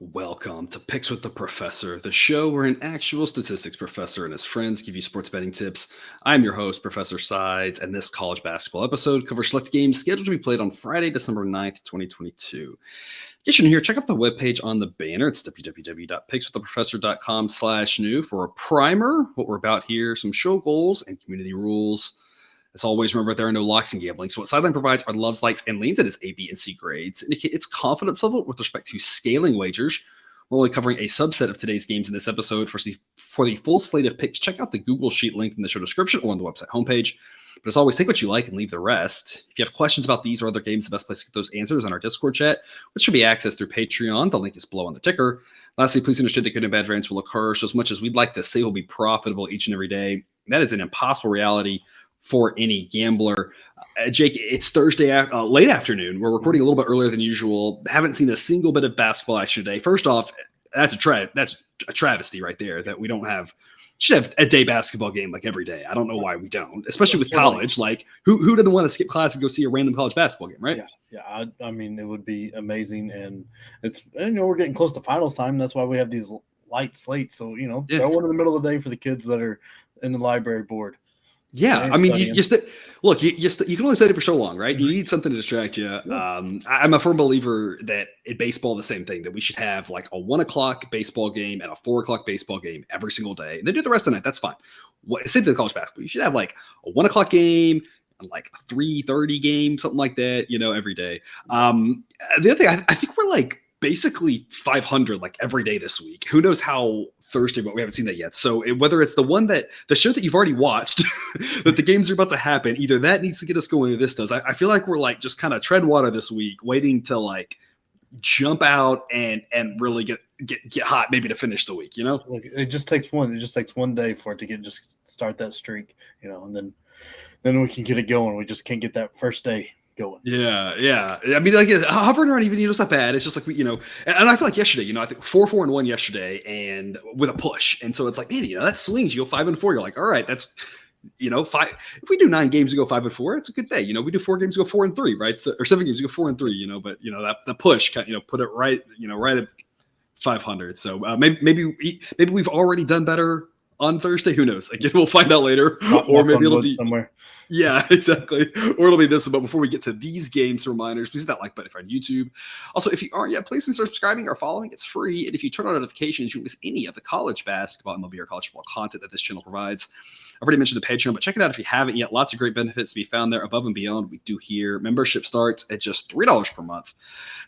Welcome to Picks with the Professor, the show where an actual statistics professor and his friends give you sports betting tips. I'm your host, Professor Sides, and this college basketball episode covers select games scheduled to be played on Friday, December 9th, 2022. Get you in here, check out the webpage on the banner. It's www.pickswiththeprofessor.com/new for a primer, what we're about here, some show goals and community rules. As always, remember there are no locks in gambling. So what Sideline provides are loves, likes, and leans. It is A, B, and C grades. Indicate its confidence level with respect to scaling wagers. We're only covering a subset of today's games in this episode. For the full slate of picks, check out the Google Sheet link in the show description or on the website homepage. But as always, take what you like and leave the rest. If you have questions about these or other games, the best place to get those answers is on our Discord chat, which should be accessed through Patreon. The link is below on the ticker. Lastly, please understand that good and bad variance will occur. So as much as we'd like to say we'll be profitable each and every day, that is an impossible reality for any gambler. Jake, it's Thursday late afternoon. We're recording a little bit earlier than usual. Haven't seen a single bit of basketball action today. First off, that's a travesty right there that we don't have. Should have a day basketball game like every day. I don't know why we don't, especially with college. Like who didn't want to skip class and go see a random college basketball game, right? Yeah. I mean, it would be amazing, and we're getting close to finals time. That's why we have these light slates. So throw one in the middle of the day for the kids that are in the library board. Yeah, I mean, you can only study for so long, right? You need something to distract you. I'm a firm believer that in baseball, the same thing, that we should have like a 1 o'clock baseball game and a 4 o'clock baseball game every single day. And then do the rest of the night. That's fine. Same thing with college basketball. You should have like a 1 o'clock game and like a 3:30 game, something like that, every day. The other thing, I think we're like basically 500 like every day this week. Who knows how Thursday, but we haven't seen that yet. So whether it's the show that you've already watched, that the games are about to happen, either that needs to get us going or this does. I feel like we're like just kind of tread water this week, waiting to like jump out and really get hot, maybe to finish the week, Like it just takes one. It just takes one day for it to just start that streak, and then we can get it going. We just can't get that first day going. Yeah. I mean, like hovering around even, it's not bad. It's just like, and I feel like yesterday, I think 4-4-1 yesterday and with a push. And so it's like, man, that swings, you go 5-4. You're like, all right, that's, 5. If we do 9 games, we go 5-4. It's a good day. We do 4 games, we go 4-3, right? So, or 7 games, we go 4-3, but that the push, put it right, right at 500. So maybe we've already done better on Thursday. Who knows? Again, we'll find out later. Or maybe it'll be somewhere. Yeah, exactly. Or it'll be this one. But before we get to these games reminders, please hit that like button if you're on YouTube. Also, if you aren't yet, please consider subscribing or following. It's free. And if you turn on notifications, you won't miss any of the college basketball, MLB, or college football content that this channel provides. I've already mentioned the Patreon, but check it out if you haven't yet. Lots of great benefits to be found there above and beyond we do here. Membership starts at just $3 per month.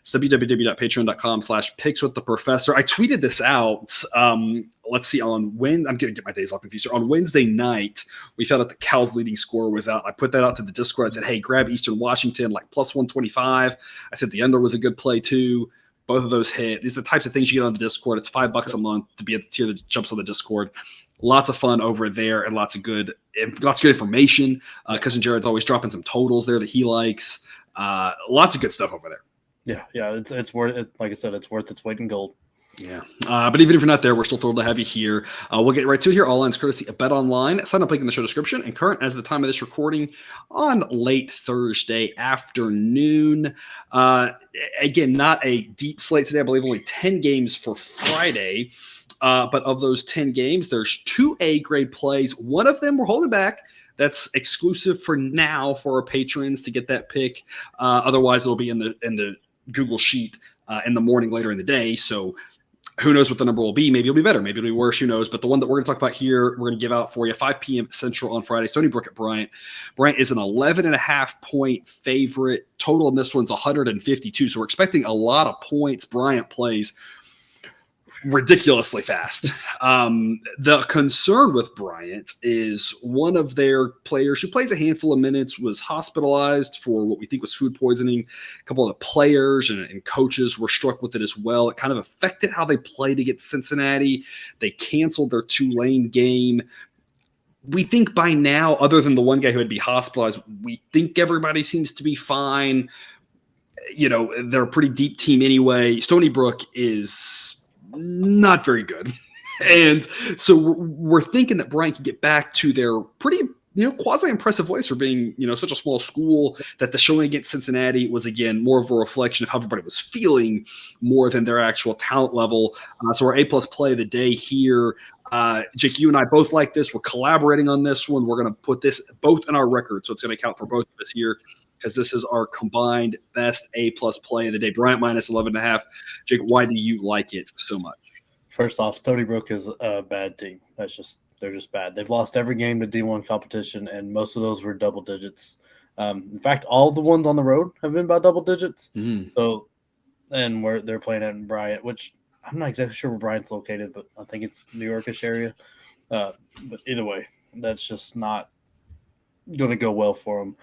It's www.patreon.com/pickswiththeprofessor. I tweeted this out. Let's see, I'm going to get my days all confused. On Wednesday night, we found out the Cal's leading score was out. I put that out to the Discord. I said, hey, grab Eastern Washington, like plus 125. I said the under was a good play too. Both of those hit. These are the types of things you get on the Discord. It's $5 a month to be at the tier that jumps on the Discord. Lots of fun over there and lots of good information. Cousin Jared's always dropping some totals there that he likes. Lots of good stuff over there. Yeah, it's worth it. Like I said, it's worth its weight in gold. Yeah, but even if you're not there, we're still thrilled to have you here. We'll get right to it here. All lines courtesy of Bet Online. Sign up link in the show description and current as of the time of this recording on late Thursday afternoon. Again, not a deep slate today. I believe only 10 games for Friday. But of those 10 games, there's 2 A grade plays. One of them we're holding back. That's exclusive for now for our patrons to get that pick. Otherwise, it'll be in the Google Sheet in the morning later in the day. So who knows what the number will be? Maybe it'll be better. Maybe it'll be worse. Who knows? But the one that we're going to talk about here, we're going to give out for you 5 p.m. Central on Friday. Stony Brook at Bryant. Bryant is an 11.5-point favorite. Total in this one's 152. So we're expecting a lot of points. Bryant plays ridiculously fast. The concern with Bryant is one of their players who plays a handful of minutes was hospitalized for what we think was food poisoning. A couple of the players and coaches were struck with it as well. It kind of affected how they played against Cincinnati. They canceled their Tulane game. We think by now, other than the one guy who had to be hospitalized, we think everybody seems to be fine. They're a pretty deep team anyway. Stony Brook is not very good. And so we're thinking that Bryant can get back to their pretty quasi-impressive ways for being, such a small school, that the showing against Cincinnati was, again, more of a reflection of how everybody was feeling more than their actual talent level. So our A-plus play of the day here, Jake, you and I both like this. We're collaborating on this one. We're going to put this both in our record, so it's going to count for both of us here, because this is our combined best A-plus play of the day. Bryant minus 11.5. Jake, why do you like it so much? First off, Stony Brook is a bad team. They're just bad. They've lost every game to D1 competition, and most of those were double digits. In fact, all the ones on the road have been by double digits. Mm-hmm. So, and they're playing at Bryant, which I'm not exactly sure where Bryant's located, but I think it's New Yorkish area. But either way, that's just not going to go well for them.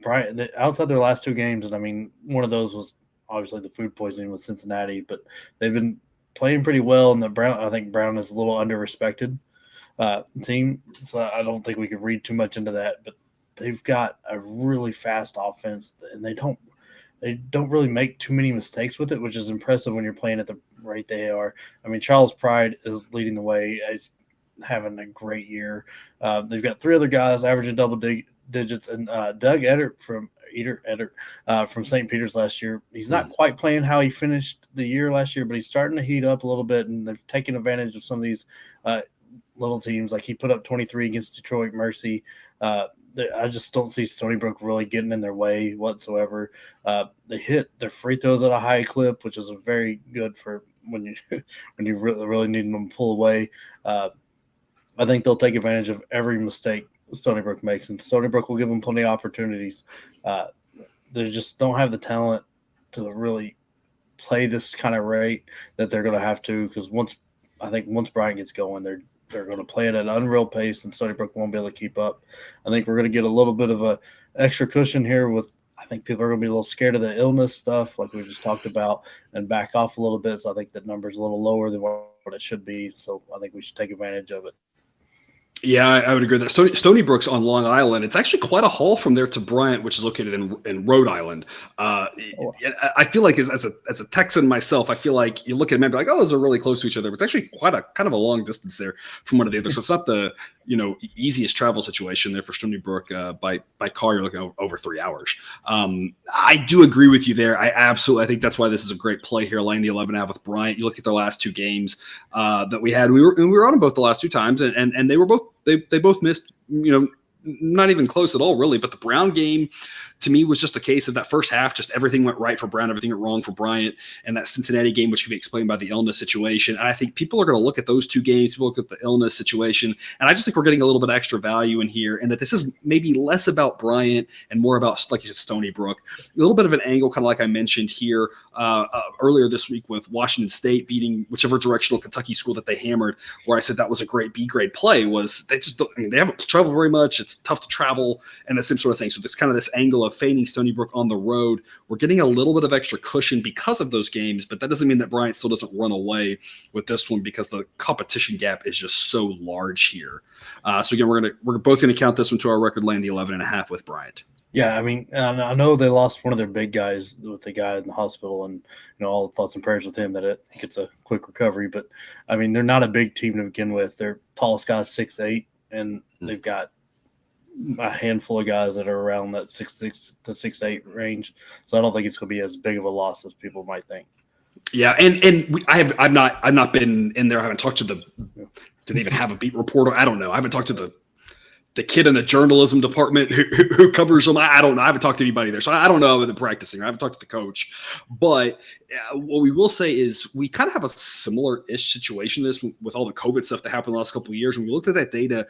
Bryant, outside their last 2 games, and I mean, one of those was obviously the food poisoning with Cincinnati, but they've been playing pretty well. And I think Brown is a little under-respected team, so I don't think we could read too much into that. But they've got a really fast offense, and they don't really make too many mistakes with it, which is impressive when you're playing at the rate they are. I mean, Charles Pride is leading the way. He's having a great year. They've got 3 other guys averaging double digits, and Doug Edert from St. Peter's last year. He's not quite playing how he finished the year last year, but he's starting to heat up a little bit, and they've taken advantage of some of these little teams. Like he put up 23 against Detroit Mercy. I just don't see Stony Brook really getting in their way whatsoever. They hit their free throws at a high clip, which is very good for when you really need them to pull away. I think they'll take advantage of every mistake Stony Brook makes, and Stony Brook will give them plenty of opportunities. They just don't have the talent to really play this kind of rate that they're going to have to, because once Bryant gets going, they're going to play at an unreal pace, and Stony Brook won't be able to keep up. I think we're going to get a little bit of a extra cushion here with – I think people are going to be a little scared of the illness stuff like we just talked about and back off a little bit. So I think that number's a little lower than what it should be. So I think we should take advantage of it. Yeah, I would agree with that. Stony Brook's on Long Island. It's actually quite a haul from there to Bryant, which is located in Rhode Island. I feel like as a Texan myself, I feel like you look at them and be like, oh, those are really close to each other. But it's actually quite a kind of a long distance there from one to the other. So it's not the easiest travel situation there for Stony Brook. By car, you're looking over 3 hours. I do agree with you there. I think that's why this is a great play here, laying the 11.5 with Bryant. You look at their last 2 games that we had. We were on them both the last 2 times, and they were both. They both missed, not even close at all, really. But the Brown game, to me, was just a case of that first half. Just everything went right for Brown, everything went wrong for Bryant. And that Cincinnati game, which can be explained by the illness situation. And I think people are going to look at those 2 games, people look at the illness situation. And I just think we're getting a little bit of extra value in here. And that this is maybe less about Bryant and more about, like you said, Stony Brook. A little bit of an angle, kind of like I mentioned here earlier this week with Washington State beating whichever directional Kentucky school that they hammered, where I said that was a great B-grade play, was they haven't traveled very much. It's tough to travel and the same sort of thing. So it's kind of this angle of fading Stony Brook on the road. We're getting a little bit of extra cushion because of those games, but that doesn't mean that Bryant still doesn't run away with this one, because the competition gap is just so large here. So again, we're both going to count this one to our record, laying the 11.5 with Bryant. Yeah, I mean, I know they lost one of their big guys with the guy in the hospital, and all the thoughts and prayers with him that I think it's a quick recovery. But I mean, they're not a big team to begin with. Their tallest guy's 6'8", and they've got a handful of guys that are around that 6'6" to 6'8" range. So I don't think it's going to be as big of a loss as people might think. Yeah, I've not been in there. I haven't talked to do they even have a beat reporter? I don't know. I haven't talked to the kid in the journalism department who covers them. I don't know. I haven't talked to anybody there. So I don't know how they're practicing. I haven't talked to the coach. But what we will say is we kind of have a similar-ish situation to this with all the COVID stuff that happened the last couple of years. When we looked at that data,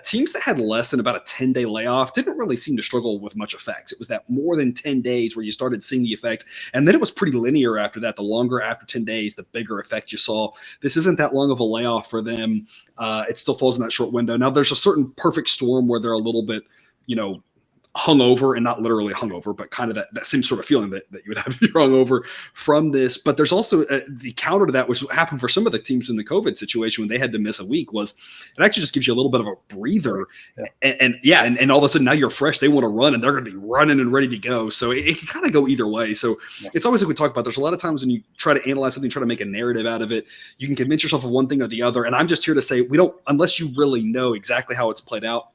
teams that had less than about a 10-day layoff didn't really seem to struggle with much effects. It was that more than 10 days where you started seeing the effect. And then it was pretty linear after that. The longer after 10 days, the bigger effect you saw. This isn't that long of a layoff for them. It still falls in that short window. Now, there's a certain perfect storm where they're a little bit, hungover, and not literally hungover, but kind of that same sort of feeling that you would have if you're hungover from this. But there's also the counter to that, which happened for some of the teams in the COVID situation when they had to miss a week, was it actually just gives you a little bit of a breather. Yeah. And all of a sudden now you're fresh. They want to run, and they're going to be running and ready to go. So it can kind of go either way. So it's always like we talk about, there's a lot of times when you try to analyze something, try to make a narrative out of it, you can convince yourself of one thing or the other. And I'm just here to say, unless you really know exactly how it's played out,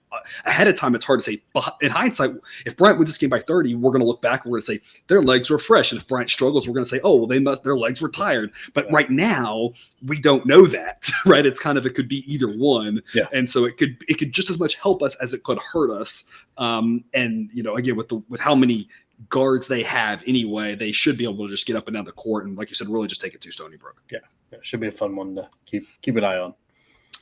ahead of time, it's hard to say. But in hindsight, if Bryant wins this game by 30, we're going to look back and we're going to say their legs were fresh. And if Bryant struggles, we're going to say, oh, well, their legs were tired. But right now, we don't know that, right? It's kind of, it could be either one. Yeah. And so it could just as much help us as it could hurt us. And, again, with how many guards they have anyway, they should be able to just get up and down the court. And like you said, really just take it to Stony Brook. Yeah. It should be a fun one to keep an eye on.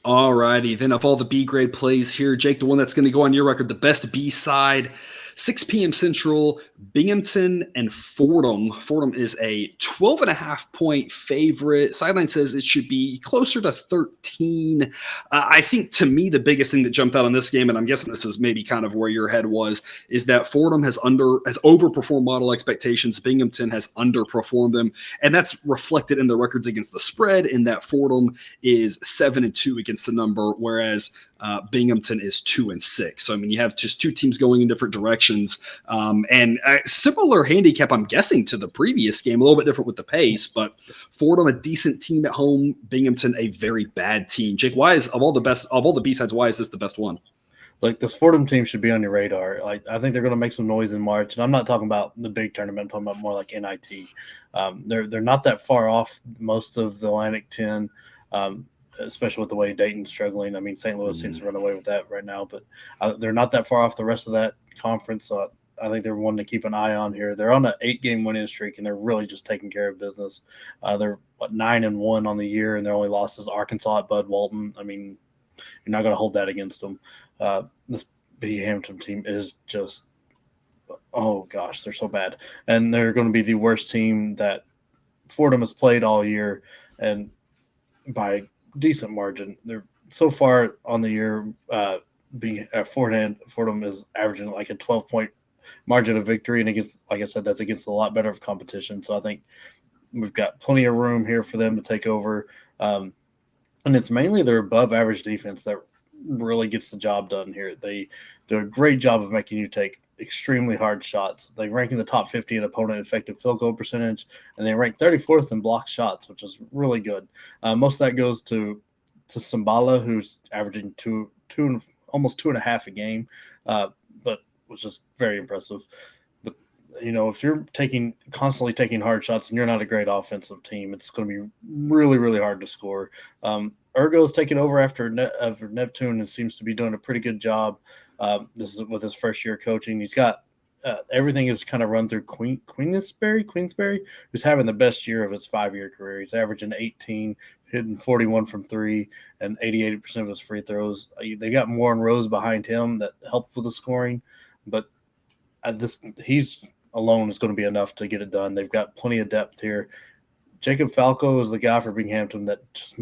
All righty. Then of all the B grade plays here, Jake, the one that's going to go on your record, the best B side, 6 p.m. Central, Binghamton and Fordham. Fordham is a 12.5-point favorite. Sideline says it should be closer to 13. I think, to me, the biggest thing that jumped out on this game, and I'm guessing this is maybe kind of where your head was, is that Fordham has overperformed model expectations. Binghamton has underperformed them, and that's reflected in the records against the spread, in that Fordham is 7-2 against the number, whereas Binghamton is 2-6. So, I mean, you have just two teams going in different directions. And a similar handicap, I'm guessing, to the previous game, a little bit different with the pace, but Fordham, a decent team at home, Binghamton, a very bad team. Jake, why is, of all the B-sides, why is this the best one? Like, this Fordham team should be on your radar. Like, I think they're going to make some noise in March, and I'm not talking about the big tournament. I'm talking about more like NIT. They're not that far off most of the Atlantic 10. Especially with the way Dayton's struggling. I mean, St. Louis seems to run away with that right now, but they're not that far off the rest of that conference. So I think they're one to keep an eye on here. They're on an 8-game winning streak, and they're really just taking care of business. They're 9-1 on the year, and their only loss is Arkansas at Bud Walton. I mean, you're not going to hold that against them. This Binghamton team is just, oh gosh, they're so bad. And they're going to be the worst team that Fordham has played all year, and by decent margin. They're so far on the year, Fordham is averaging like a 12-point margin of victory, and against, like I said, that's against a lot better of competition. So I think we've got plenty of room here for them to take over, and it's mainly their above-average defense that really gets the job done here. They do a great job of making you take extremely hard shots. They rank in the top 50 in opponent effective field goal percentage, and they rank 34th in blocked shots, which is really good. Most of that goes to Simbala, who's averaging almost 2.5 a game, but which is very impressive. But if you're constantly taking hard shots and you're not a great offensive team, it's going to be really, really hard to score. Ergo's taken over after Neptune and seems to be doing a pretty good job. This is with his first year coaching. He's got everything is kind of run through Queensberry, who's having the best year of his 5-year career. He's averaging 18, hitting 41 from 3, and 88% of his free throws. They got Warren Rose behind him that helped with the scoring, but he's alone is going to be enough to get it done. They've got plenty of depth here. Jacob Falco is the guy for Binghamton that just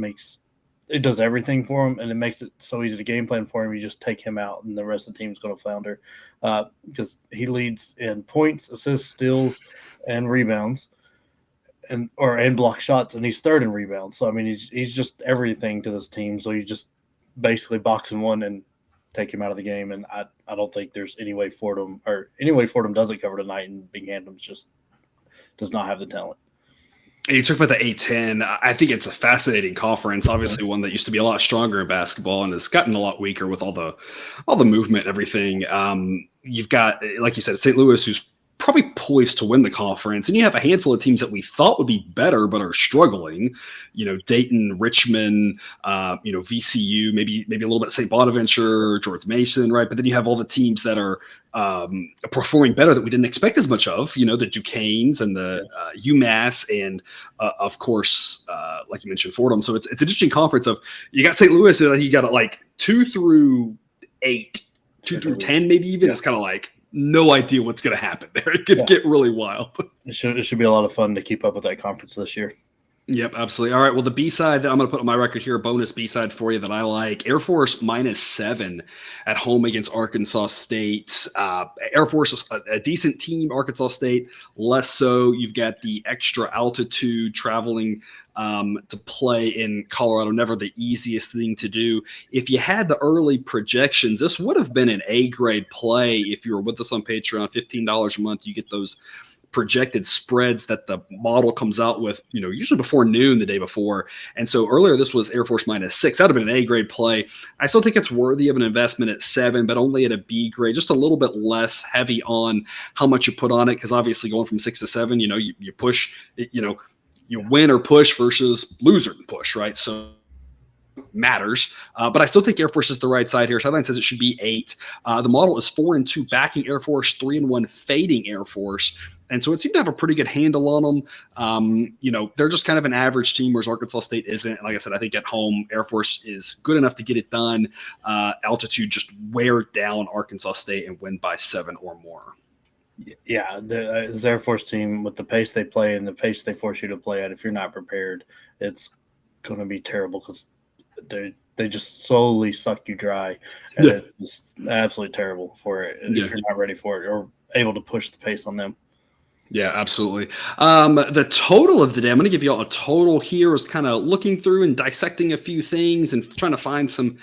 does everything for him, and it makes it so easy to game plan for him. You just take him out, and the rest of the team's going to flounder because he leads in points, assists, steals, and rebounds, and block shots, and he's third in rebounds. So I mean, he's just everything to this team. So you just basically box in one and take him out of the game. And I don't think there's any way Fordham doesn't cover tonight, and Binghamton just does not have the talent. And you talk about the A-10. I think it's a fascinating conference. Obviously, one that used to be a lot stronger in basketball and has gotten a lot weaker with all the movement and everything. You've got, like you said, St. Louis, who's probably poised to win the conference, and you have a handful of teams that we thought would be better but are struggling. Dayton, Richmond, VCU, maybe a little bit St. Bonaventure, George Mason, right? But then you have all the teams that are performing better that we didn't expect as much of. The Duquesnes and the UMass, and of course, like you mentioned, Fordham. So it's an interesting conference. Of you got St. Louis, and you got like 2 through 8, 2 through 10, maybe even. Yeah. It's kind of like, no idea what's going to happen there. It could get really wild. It should be a lot of fun to keep up with that conference this year. Yep, absolutely. All right, well, the B-side that I'm going to put on my record here, a bonus B-side for you that I like, Air Force -7 at home against Arkansas State. Air Force is a decent team, Arkansas State less so. You've got the extra altitude traveling to play in Colorado, never the easiest thing to do. If you had the early projections, this would have been an A-grade play. If you were with us on Patreon, $15 a month, you get those projected spreads that the model comes out with, usually before noon the day before. And so earlier this was Air Force -6. That would have been an A grade play. I still think it's worthy of an investment at 7, but only at a B grade, just a little bit less heavy on how much you put on it. Because obviously going from 6 to 7, you push, you win or push versus loser and push, right? So matters, but I still think Air Force is the right side here. Sideline says it should be 8. The model is 4-2 backing Air Force, 3-1 fading Air Force. And so it seemed to have a pretty good handle on them. They're just kind of an average team, whereas Arkansas State isn't. And like I said, I think at home, Air Force is good enough to get it done. Altitude just wear down Arkansas State and win by 7 or more. Yeah, the Air Force team, with the pace they play and the pace they force you to play at, if you're not prepared, it's going to be terrible because they just slowly suck you dry, and it's absolutely terrible for it if you're not ready for it or able to push the pace on them. Yeah, absolutely. The total of the day, I'm going to give you all a total here. I was kind of looking through and dissecting a few things and trying to find some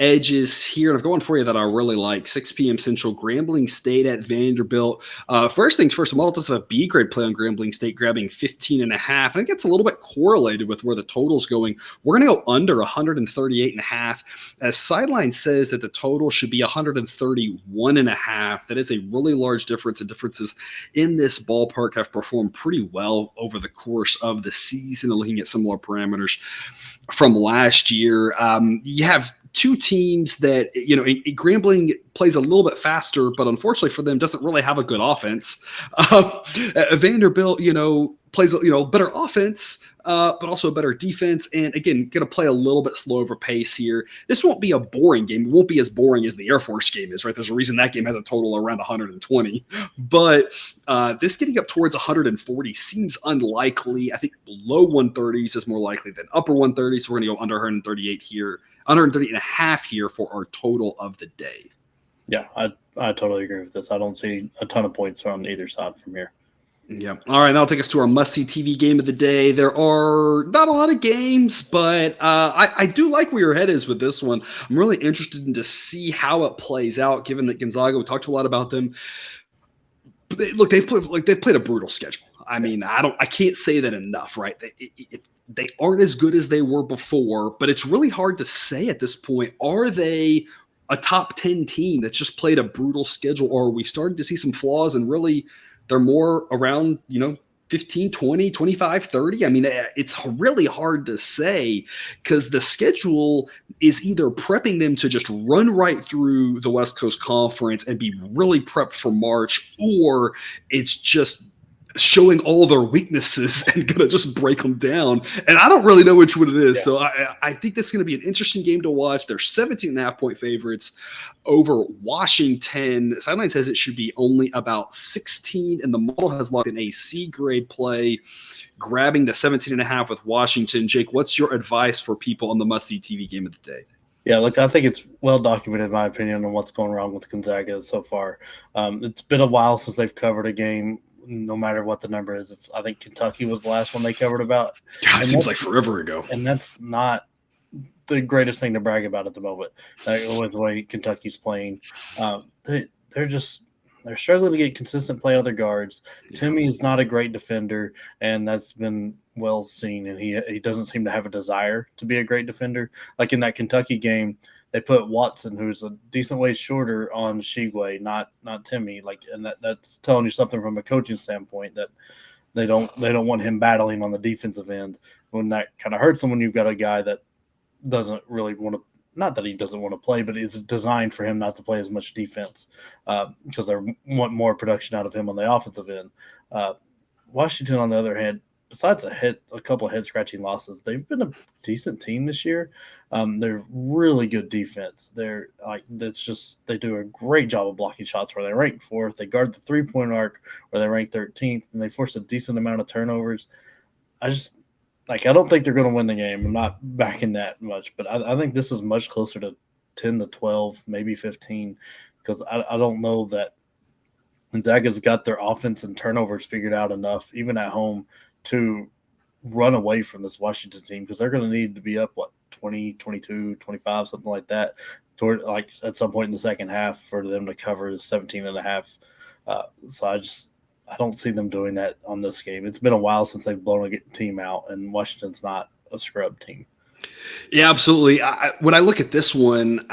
edges here. And I'm going for you that I really like. 6 p.m. Central, Grambling State at Vanderbilt. First things first, the model does have a B grade play on Grambling State, grabbing 15.5. I think it's a little bit correlated with where the total's going. We're going to go under 138.5. As Sideline says that the total should be 131.5. That is a really large difference, and differences in this ballpark have performed pretty well over the course of the season. Looking at similar parameters from last year, you have two teams that, Grambling plays a little bit faster, but unfortunately for them, doesn't really have a good offense. Vanderbilt, plays, better offense, but also a better defense. And again, going to play a little bit slow over pace here. This won't be a boring game. It won't be as boring as the Air Force game is, right? There's a reason that game has a total around 120. But this getting up towards 140 seems unlikely. I think low 130s is more likely than upper 130s. So we're going to go under 138 here, 130.5 here for our total of the day. Yeah, I totally agree with this. I don't see a ton of points on either side from here. Yeah. All right. That'll take us to our must-see TV game of the day. There are not a lot of games, but I do like where your head is with this one. I'm really interested in to see how it plays out, given that Gonzaga, we talked a lot about them. But they've played a brutal schedule. I mean, I can't say that enough, right? They aren't as good as they were before, but it's really hard to say at this point. Are they a top 10 team that's just played a brutal schedule, or are we starting to see some flaws and really they're more around, 15, 20, 25, 30. I mean, it's really hard to say because the schedule is either prepping them to just run right through the West Coast Conference and be really prepped for March, or it's just showing all their weaknesses and going to just break them down. And I don't really know which one it is. Yeah. So I think this is going to be an interesting game to watch. They're 17.5-point favorites over Washington. Sideline says it should be only about 16, and the model has locked in a C grade play, grabbing the 17.5 with Washington. Jake, what's your advice for people on the must-see TV game of the day? Yeah, look, I think it's well documented, in my opinion, on what's going wrong with Gonzaga so far. It's been a while since they've covered a game, no matter what the number is. I think Kentucky was the last one they covered about. God, it seems like forever ago. And that's not the greatest thing to brag about at the moment, with the way Kentucky's playing. They're struggling to get consistent play on their guards. Yeah. Timmy is not a great defender, and that's been well seen, and he doesn't seem to have a desire to be a great defender. Like in that Kentucky game, they put Watson, who's a decent way shorter, on Shigwe, not Timmy. And that's telling you something from a coaching standpoint, that they don't want him battling on the defensive end. When that kind of hurts them, when you've got a guy that doesn't really want to, not that he doesn't want to play, but it's designed for him not to play as much defense because they want more production out of him on the offensive end. Washington, on the other hand, besides a couple of head-scratching losses, they've been a decent team this year. They're really good defense. They do a great job of blocking shots where they rank 4th. They guard the three-point arc where they rank 13th, and they force a decent amount of turnovers. I don't think they're going to win the game. I'm not backing that much, but I think this is much closer to 10 to 12, maybe 15, because I don't know that Gonzaga's got their offense and turnovers figured out enough, even at home, to run away from this Washington team, because they're going to need to be up, 20, 22, 25, something like that, toward at some point in the second half for them to cover the 17.5. So I don't see them doing that on this game. It's been a while since they've blown a team out, and Washington's not a scrub team. Yeah, absolutely. When I look at this one,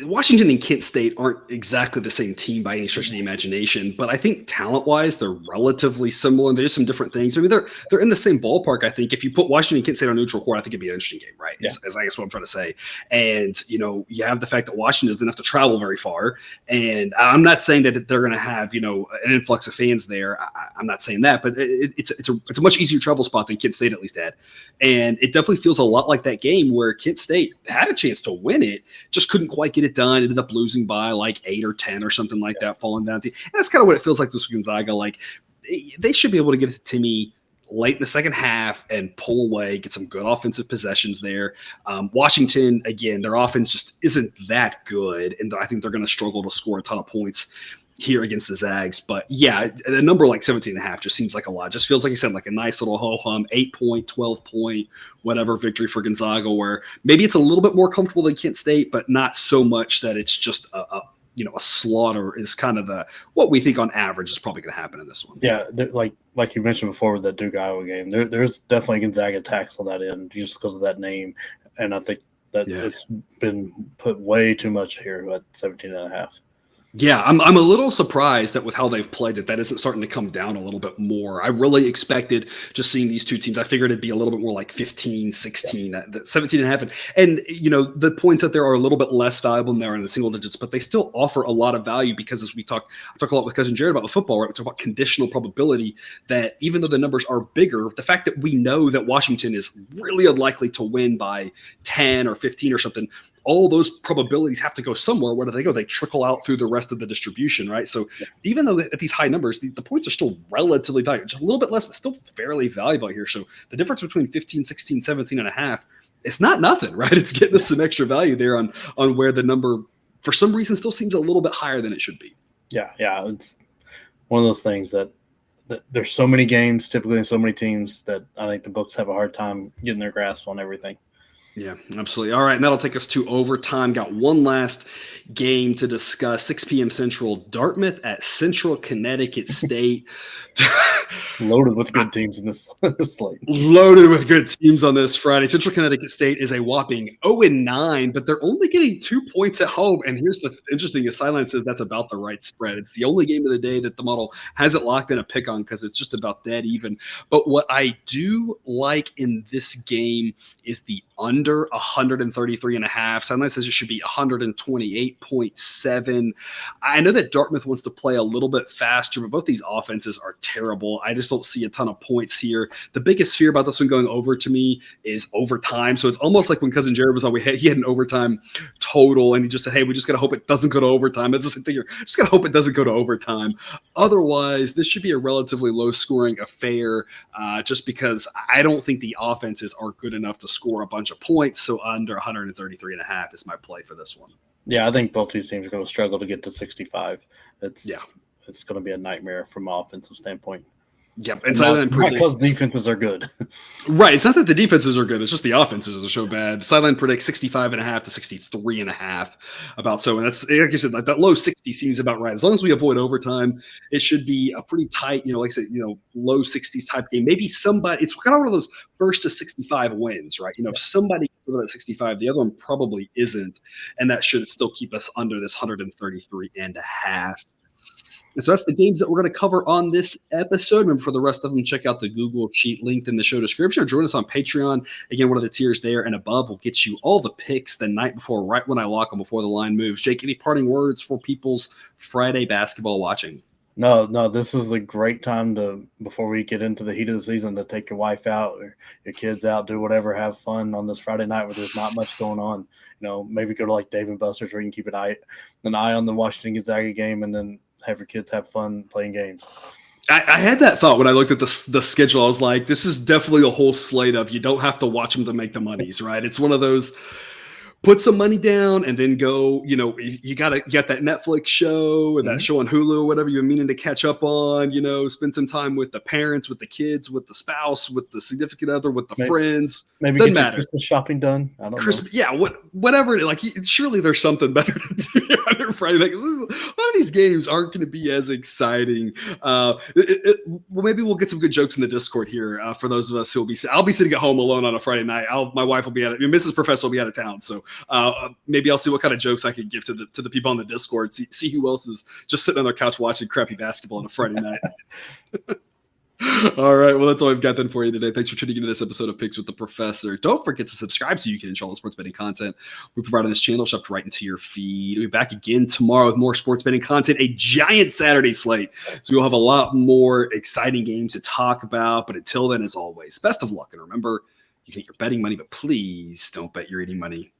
Washington and Kent State aren't exactly the same team by any stretch of the imagination, but I think talent-wise, they're relatively similar, and there's some different things. I mean, they're in the same ballpark. I think if you put Washington and Kent State on neutral court, I think it'd be an interesting game, right? Yeah. As I guess what I'm trying to say. And you have the fact that Washington doesn't have to travel very far, and I'm not saying that they're going to have an influx of fans there. I'm not saying that, but it's a much easier travel spot than Kent State at least had, and it definitely feels a lot like that game where Kent State had a chance to win it, just couldn't quite get it done. Ended up losing by like 8 or 10 or something like that, falling down. And that's kind of what it feels like this Gonzaga. Like they should be able to get it to Timmy late in the second half and pull away, get some good offensive possessions there. Washington, again, their offense just isn't that good, and I think they're going to struggle to score a ton of points here against the Zags. But yeah, a number like 17.5 just seems like a lot. Just feels like you said, like a nice little ho-hum, 8-point, 12-point, whatever victory for Gonzaga, where maybe it's a little bit more comfortable than Kent State, but not so much that it's just a slaughter is kind of what we think on average is probably going to happen in this one. Yeah, like you mentioned before with the Duke Iowa game, there's definitely Gonzaga tax on that end just because of that name, and I think that it's been put way too much here at 17.5. Yeah, I'm a little surprised that with how they've played that isn't starting to come down a little bit more. I really expected just seeing these two teams. I figured it'd be a little bit more like 15, 16, 17.5. And the points that there are a little bit less valuable than they are in the single digits, but they still offer a lot of value because as I talk a lot with Cousin Jared about the football, right? We talk about conditional probability that even though the numbers are bigger, the fact that we know that Washington is really unlikely to win by 10 or 15 or something, all those probabilities have to go somewhere. Where do they go? They trickle out through the rest of the distribution, right? So even though at these high numbers, the points are still relatively valuable, just a little bit less, but still fairly valuable here. So the difference between 15, 16, 17.5, it's not nothing, right? It's getting us some extra value there on where the number, for some reason, still seems a little bit higher than it should be. Yeah. It's one of those things that there's so many games, typically, and so many teams that I think the books have a hard time getting their grasp on everything. Yeah, absolutely. All right, and that'll take us to overtime. Got one last game to discuss. 6 p.m. Central, Dartmouth at Central Connecticut State. Loaded with good teams in this slate. Loaded with good teams on this Friday. Central Connecticut State is a whopping 0-9, but they're only getting 2 points at home. And here's the interesting thing. Sideline says that's about the right spread. It's the only game of the day that the model hasn't locked in a pick on because it's just about dead even. But what I do like in this game is the under 133.5. Sideline says it should be 128.7. I know that Dartmouth wants to play a little bit faster, but both these offenses are terrible. I just don't see a ton of points here. The biggest fear about this one going over to me is overtime. So it's almost like when Cousin Jared was on, he had an overtime total, and he just said, hey, we just got to hope it doesn't go to overtime. It's the same thing here. Just got to hope it doesn't go to overtime. Otherwise, this should be a relatively low-scoring affair just because I don't think the offenses are good enough to score a bunch of points. So under 133.5 is my play for this one. Yeah, I think both these teams are going to struggle to get to 65. It's going to be a nightmare from an offensive standpoint. Yep, and not because defenses are good. Right, it's not that the defenses are good; it's just the offenses are so bad. Sideline predicts 65.5 to 63.5, about so, and that's like you said, like that low 60 seems about right. As long as we avoid overtime, it should be a pretty tight, like I said, low 60s type game. Maybe somebody, it's kind of one of those first to 65 wins, right? If somebody gets at 65, the other one probably isn't, and that should still keep us under this 133.5. And so that's the games that we're going to cover on this episode. Remember, for the rest of them, check out the Google Sheet linked in the show description or join us on Patreon. Again, one of the tiers there and above will get you all the picks the night before, right when I lock them, before the line moves. Jake, any parting words for people's Friday basketball watching? No, this is the great time to, before we get into the heat of the season, to take your wife out or your kids out, do whatever, have fun on this Friday night where there's not much going on. Maybe go to like Dave and Buster's where you can keep an eye on the Washington Gonzaga game and then have your kids have fun playing games. I had that thought when I looked at the schedule. I was like, this is definitely a whole slate of you don't have to watch them to make the monies, right? It's one of those put some money down and then go, you got to get that Netflix show or that show on Hulu or whatever you're meaning to catch up on, spend some time with the parents, with the kids, with the spouse, with the significant other, with the friends. Maybe doesn't get matter. Christmas shopping done. I don't know. Yeah, whatever. Like, surely there's something better to do on Friday night. A lot of these games aren't going to be as exciting. Well, maybe we'll get some good jokes in the Discord here for those of us who will be. I'll be sitting at home alone on a Friday night. My wife will be Mrs. Professor will be out of town, so maybe I'll see what kind of jokes I can give to the people on the Discord. See who else is just sitting on their couch watching crappy basketball on a Friday night. All right. Well, that's all I've got then for you today. Thanks for tuning into this episode of Picks with the Professor. Don't forget to subscribe so you can enjoy all the sports betting content we provide on this channel, shoved right into your feed. We'll be back again tomorrow with more sports betting content, a giant Saturday slate. So we'll have a lot more exciting games to talk about. But until then, as always, best of luck. And remember, you can get your betting money, but please don't bet your eating money.